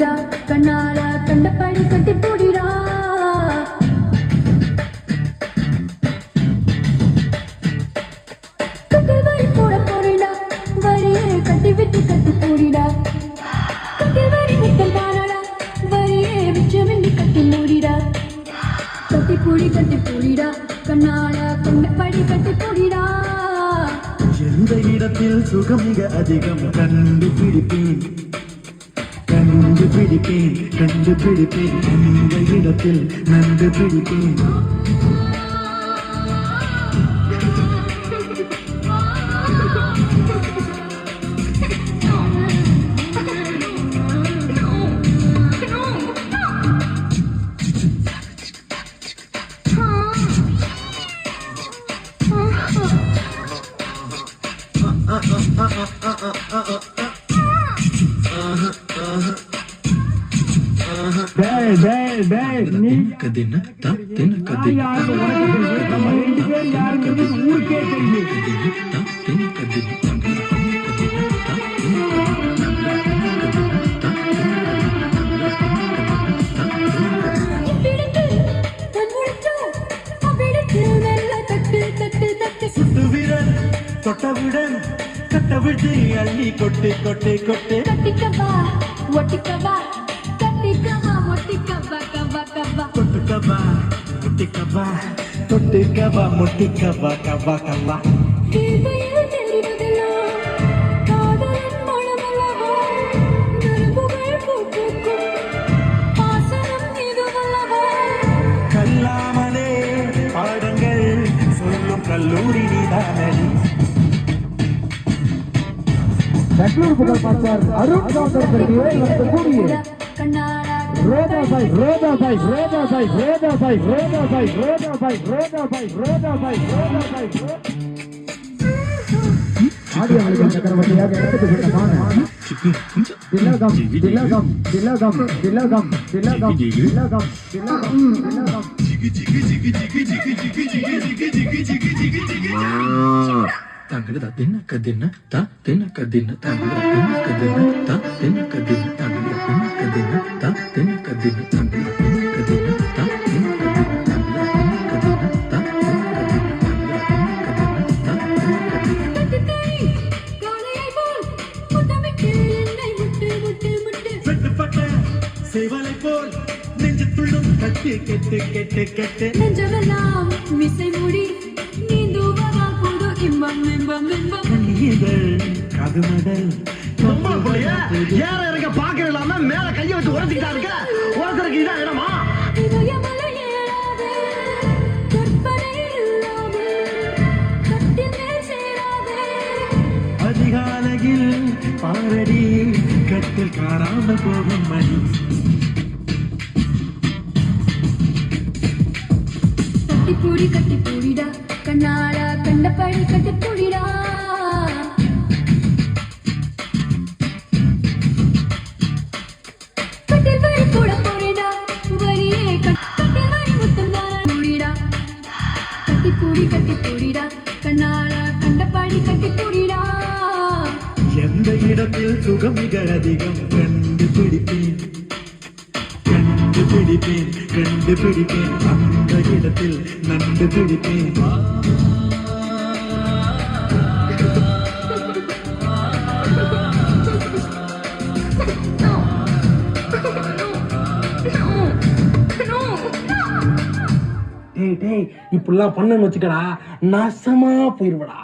பூடிடா கண்ணால கண்டபடி கட்டி பூடிடா கட்டி வரி போட போறிடா வரியே கட்டி விட்டு கட்டி பூடிடா கட்டி வரி விட்டம் தானடா வரியே விச்சமில்லி கட்டி மூடிடா கட்டி பூடிடா கண்ணால கண்டபடி கட்டி பூடிடா எந்த இடத்தில் சுகம் மிக அதிகம் கண்டுபிடிப்பேன் கண்டுபிடிப்பேன் கண்டுபிடிப்பேன் எந்த இடத்தில் நண்டுபிடிப்பேன் கதின தத்தின கதின ஊருக்கே தொட்டவுடன் கட்டவிட்டு அள்ளி கொட்டு கொட்டு கொட்டு கட்டிக்கவா ஒட்டிக்கவா கட்டிக்கவா ஒட்டிக்கவா கவா கவா தொட்டுக்கவா முட்டிக்கவா தொட்டுக்கவா முட்டிக்கவா கவா கவா தேவையில் தெரிவதெல்லாம் காதலின் மனமல்லவா நரம்புகள் பூக்கும் பாசனம் இதுவல்லவா கல்லாமலே பாடங்கள் சொல்லும் கல்லூரி நீதானடி பெங்களூர் புகழ் பார்த்தார் அருண் கவுண்டர் கூடிய சக்கரவர்த்தியாக இடத்துக்கு சொந்தமான திலகம் திலகம் திலகம் திலகம் திலகம் திலகம் திலகம் தங்கட தின கதின த தின கதின தங்கட தின கதின த தின கதின தங்கட தின கதின த தின கதின தங்கட தின கதின த தின கதின தங்கட தின கதின த தின கதின தங்கட தின கதின வெட்டுப்பட்ட சேவலை போல் நெஞ்சுக்குள்ளும் கட்டு கெட்டு கெட்டு கெட்டு நெஞ்சமெல்லாம் மிசை மூடி நீந்துவதா போது இன்பம் இன்பம் இன்பம் கண்ணியங்கள் கதுமடல் ஏற இருக்க பாக்குற இல்லாம மேல கைய வச்சு உரசிக்கிட்டா இருக்க உரசருக்கு இதான் இடமா இதயமலை ஏறாதே கற்பனை இல்லாதே கட்டில் மேல் சேராதே அதிகாலையில் பாரடி கட்டில் காணாமல் போகும் மணி கட்டி பூடிடா கண்ணால கண்டபடி கட்டி பூடிடா கட்டில் வரி போட போறிடா வரியே கட்டில் வரி முத்தம் தான மூடிடா கட்டி பூடிடா கண்ணால கண்டபடி கட்டி பூடிடா எந்த இடத்தில் சுகம் மிக அதிகம் கண்டுபிடிப்பேன் கண்டுபிடிப்பேன் கண்டுபிடிப்பேன் அந்த இடத்தில் நண்டு பிடிப்பேன் டேய் இப்படிலாம் பண்ணன்னு வச்சுக்கடா நாசமா போயிருவடா